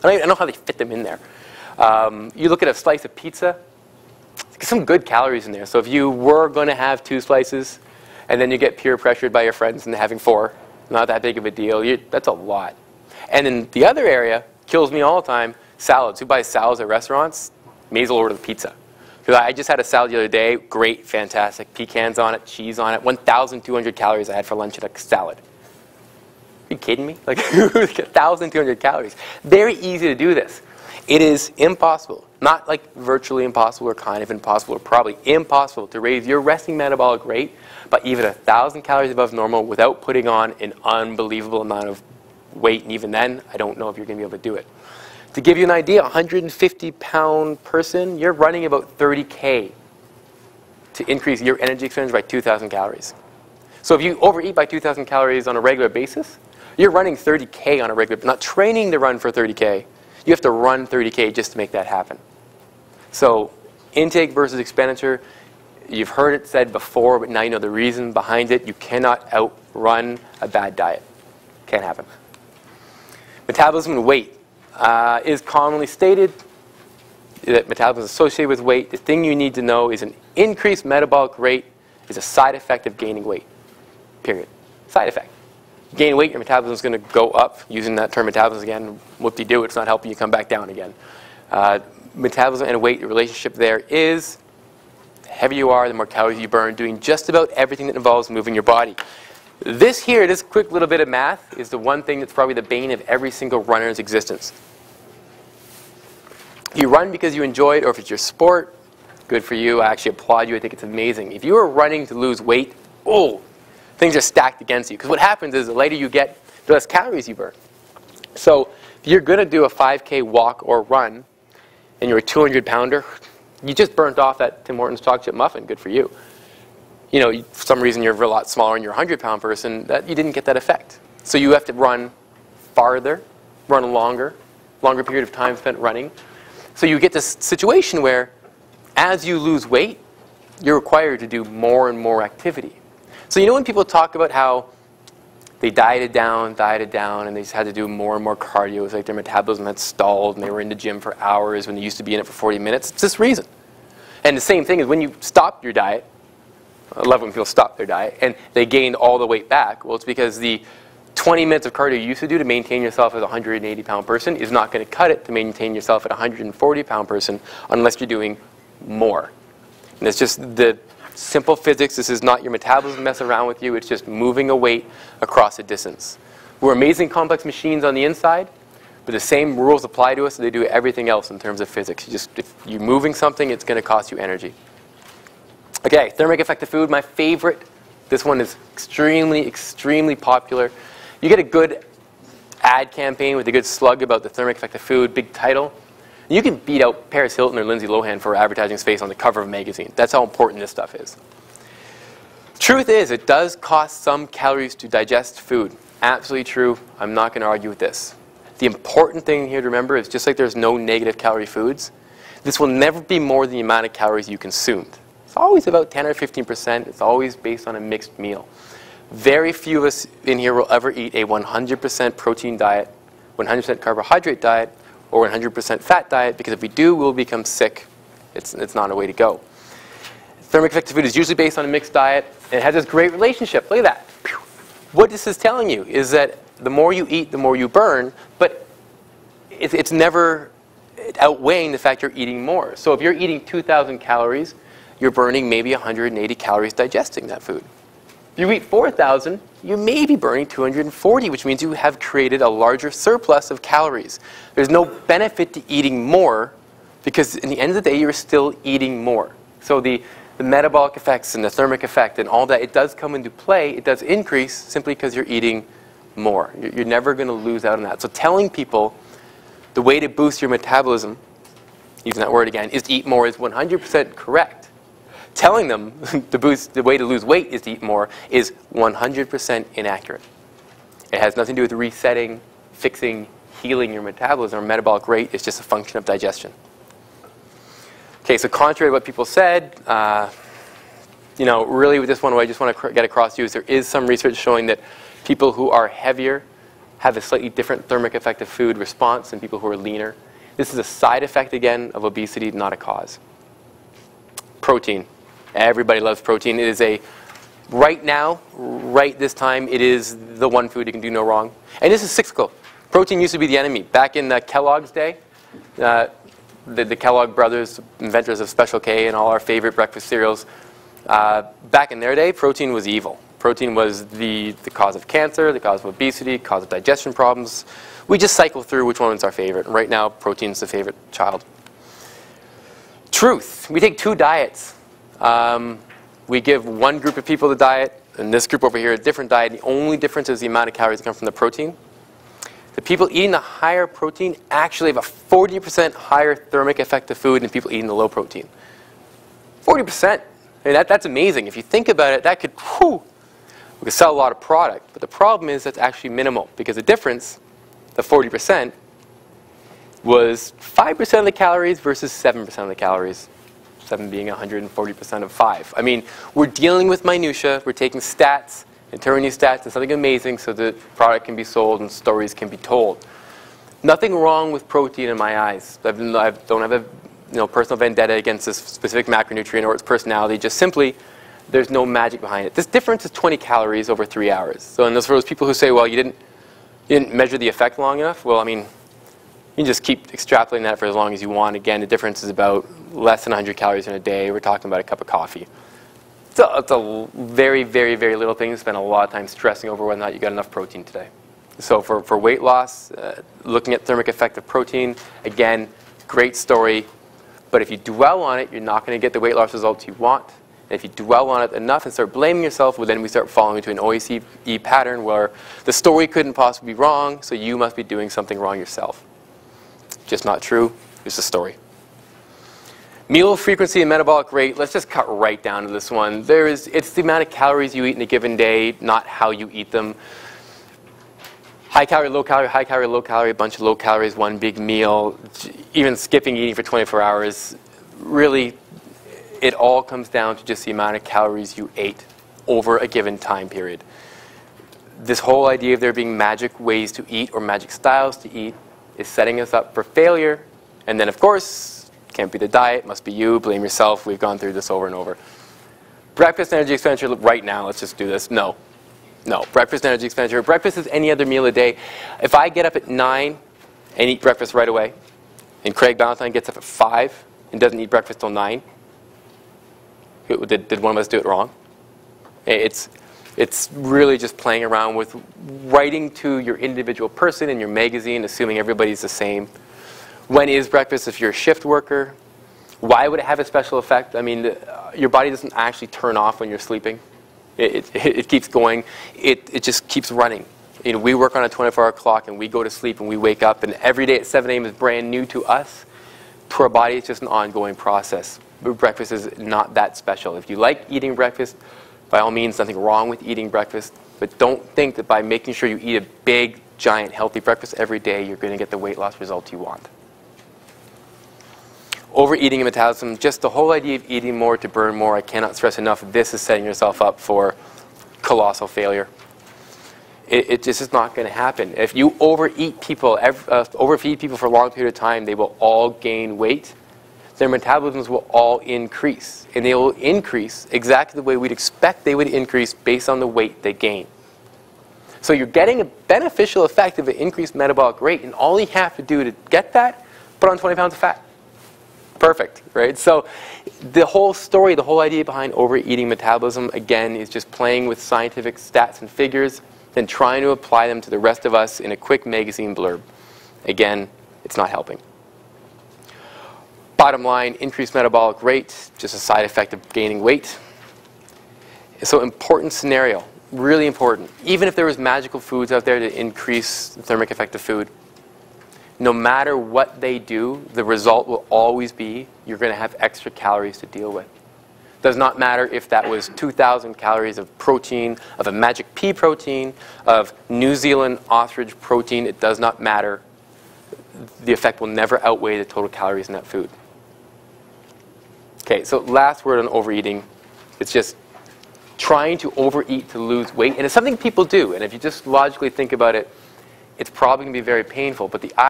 I don't know how they fit them in there. You look at a slice of pizza, there's some good calories in there. So if you were going to have 2 slices, and then you get peer pressured by your friends into having 4, not that big of a deal. That's a lot. And then the other area kills me all the time, salads. Who buys salads at restaurants? May as well order the pizza. Because I just had a salad the other day, great, fantastic, pecans on it, cheese on it, 1,200 calories I had for lunch at a salad. Are you kidding me? Like 1,200 calories. Very easy to do this. It is impossible, not like virtually impossible or kind of impossible or probably impossible to raise your resting metabolic rate by even 1,000 calories above normal without putting on an unbelievable amount of weight. And even then, I don't know if you're going to be able to do it. To give you an idea, a 150-pound person, you're running about 30K to increase your energy expenditure by 2,000 calories. So if you overeat by 2,000 calories on a regular basis, you're running 30K on a regular basis. Not training to run for 30K. You have to run 30K just to make that happen. So intake versus expenditure, you've heard it said before, but now you know the reason behind it. You cannot outrun a bad diet. Can't happen. Metabolism and weight is commonly stated that metabolism is associated with weight. The thing you need to know is an increased metabolic rate is a side effect of gaining weight. Period. Side effect. You gain weight, your metabolism is going to go up. Using that term metabolism again, whoop-de-doo, it's not helping you come back down again. Metabolism and weight, the relationship there is the heavier you are, the more calories you burn, doing just about everything that involves moving your body. This here, this quick little bit of math, is the one thing that's probably the bane of every single runner's existence. If you run because you enjoy it, or if it's your sport, good for you. I actually applaud you. I think it's amazing. If you are running to lose weight, oh, things are stacked against you. Because what happens is the lighter you get, the less calories you burn. So if you're going to do a 5K walk or run, and you're a 200-pounder, you just burnt off that Tim Hortons chocolate chip muffin. Good for you. You know, for some reason you're a lot smaller and you're a 100-pound person, that you didn't get that effect. So you have to run farther, run a longer period of time spent running. So you get this situation where as you lose weight, you're required to do more and more activity. So you know when people talk about how they dieted down, and they just had to do more and more cardio. It was like their metabolism had stalled and they were in the gym for hours when they used to be in it for 40 minutes. It's this reason. And the same thing is when you stop your diet, I love when people stop their diet, and they gained all the weight back. Well, it's because the 20 minutes of cardio you used to do to maintain yourself as a 180-pound person is not going to cut it to maintain yourself at a 140-pound person unless you're doing more. And it's just the simple physics. This is not your metabolism messing around with you. It's just moving a weight across a distance. We're amazing complex machines on the inside, but the same rules apply to us as they do everything else in terms of physics. If you're moving something, it's going to cost you energy. Okay, thermic effect of food, my favorite. This one is extremely, extremely popular. You get a good ad campaign with a good slug about the thermic effect of food, big title. You can beat out Paris Hilton or Lindsay Lohan for advertising space on the cover of a magazine. That's how important this stuff is. Truth is, it does cost some calories to digest food. Absolutely true. I'm not going to argue with this. The important thing here to remember is just like there's no negative calorie foods, this will never be more than the amount of calories you consumed. It's always about 10 or 15%. It's always based on a mixed meal. Very few of us in here will ever eat a 100% protein diet, 100% carbohydrate diet, or 100% fat diet, because if we do, we'll become sick. It's not a way to go. Thermic effect of food is usually based on a mixed diet, and it has this great relationship. Look at that. What this is telling you is that the more you eat, the more you burn, but it's never outweighing the fact you're eating more. So if you're eating 2,000 calories, you're burning maybe 180 calories digesting that food. If you eat 4,000, you may be burning 240, which means you have created a larger surplus of calories. There's no benefit to eating more because in the end of the day, you're still eating more. So the metabolic effects and the thermic effect and all that, it does come into play. It does increase simply because you're eating more. You're never going to lose out on that. So telling people the way to boost your metabolism, using that word again, is to eat more is 100% correct. Telling them the way to lose weight is to eat more is 100% inaccurate. It has nothing to do with resetting, fixing, healing your metabolism or metabolic rate. It's just a function of digestion. Okay, so contrary to what people said, really with this one, what I just want to get across to you is there is some research showing that people who are heavier have a slightly different thermic effect of food response than people who are leaner. This is a side effect, again, of obesity, not a cause. Protein. Everybody loves protein. It is right now, right this time, it is the one food you can do no wrong. And this is cyclical. Protein used to be the enemy. Back in Kellogg's day, the Kellogg brothers, inventors of Special K and all our favorite breakfast cereals, back in their day, protein was evil. Protein was the cause of cancer, the cause of obesity, cause of digestion problems. We just cycle through which one is our favorite. Right now, protein's the favorite child. Truth. We take two diets. We give one group of people the diet, and this group over here a different diet. The only difference is the amount of calories that come from the protein. The people eating the higher protein actually have a 40% higher thermic effect of food than people eating the low protein. 40%. I mean, that's amazing. If you think about it, that could, whew, we could sell a lot of product. But the problem is that's actually minimal, because the difference, the 40%, was 5% of the calories versus 7% of the calories. 7 being 140% of 5. I mean, we're dealing with minutia. We're taking stats and turning these stats into something amazing so that product can be sold and stories can be told. Nothing wrong with protein in my eyes. I don't have a personal vendetta against this specific macronutrient or its personality. Just simply, there's no magic behind it. This difference is 20 calories over 3 hours. So, and those for those people who say, well, you didn't measure the effect long enough. Well, I mean, you can just keep extrapolating that for as long as you want. Again, the difference is about less than 100 calories in a day. We're talking about a cup of coffee. So it's a very, very, very little thing to spend a lot of time stressing over whether or not you got enough protein today. So for weight loss, looking at thermic effect of protein, again, great story. But if you dwell on it, you're not going to get the weight loss results you want. And if you dwell on it enough and start blaming yourself, well, then we start falling into an OECD pattern where the story couldn't possibly be wrong, so you must be doing something wrong yourself. Just not true. It's a story. Meal frequency and metabolic rate, let's just cut right down to this one. It's the amount of calories you eat in a given day, not how you eat them. High calorie, low calorie, high calorie, low calorie, a bunch of low calories, one big meal, even skipping eating for 24 hours. Really, it all comes down to just the amount of calories you ate over a given time period. This whole idea of there being magic ways to eat or magic styles to eat is setting us up for failure. And then, of course, can't be the diet, must be you, blame yourself. We've gone through this over and over. Breakfast energy expenditure right now, let's just do this. No. Breakfast energy expenditure. Breakfast is any other meal a day. If I get up at 9 and eat breakfast right away, and Craig Ballantyne gets up at 5 and doesn't eat breakfast till 9, did one of us do it wrong? It's really just playing around with writing to your individual person in your magazine, assuming everybody's the same. When is breakfast if you're a shift worker? Why would it have a special effect? I mean, your body doesn't actually turn off when you're sleeping. It keeps going. It just keeps running. You know, we work on a 24-hour clock, and we go to sleep, and we wake up, and every day at 7 a.m. is brand new to us. To our body, it's just an ongoing process. But breakfast is not that special. If you like eating breakfast, by all means, nothing wrong with eating breakfast. But don't think that by making sure you eat a big, giant, healthy breakfast every day, you're going to get the weight loss results you want. Overeating and metabolism, just the whole idea of eating more to burn more, I cannot stress enough, this is setting yourself up for colossal failure. It just is not going to happen. If you overeat people, overfeed people for a long period of time, they will all gain weight. Their metabolisms will all increase. And they will increase exactly the way we'd expect they would increase based on the weight they gain. So you're getting a beneficial effect of an increased metabolic rate, and all you have to do to get that, put on 20 pounds of fat. Perfect, right? So the whole story, the whole idea behind overeating metabolism, again, is just playing with scientific stats and figures and trying to apply them to the rest of us in a quick magazine blurb. Again, it's not helping. Bottom line, increased metabolic rate, just a side effect of gaining weight. So important scenario, really important. Even if there was magical foods out there to increase the thermic effect of food, no matter what they do, the result will always be you're going to have extra calories to deal with. Does not matter if that was 2,000 calories of protein, of a magic pea protein, of New Zealand ostrich protein. It does not matter. The effect will never outweigh the total calories in that food. Okay, so last word on overeating. It's just trying to overeat to lose weight. And it's something people do. And if you just logically think about it, it's probably going to be very painful. But the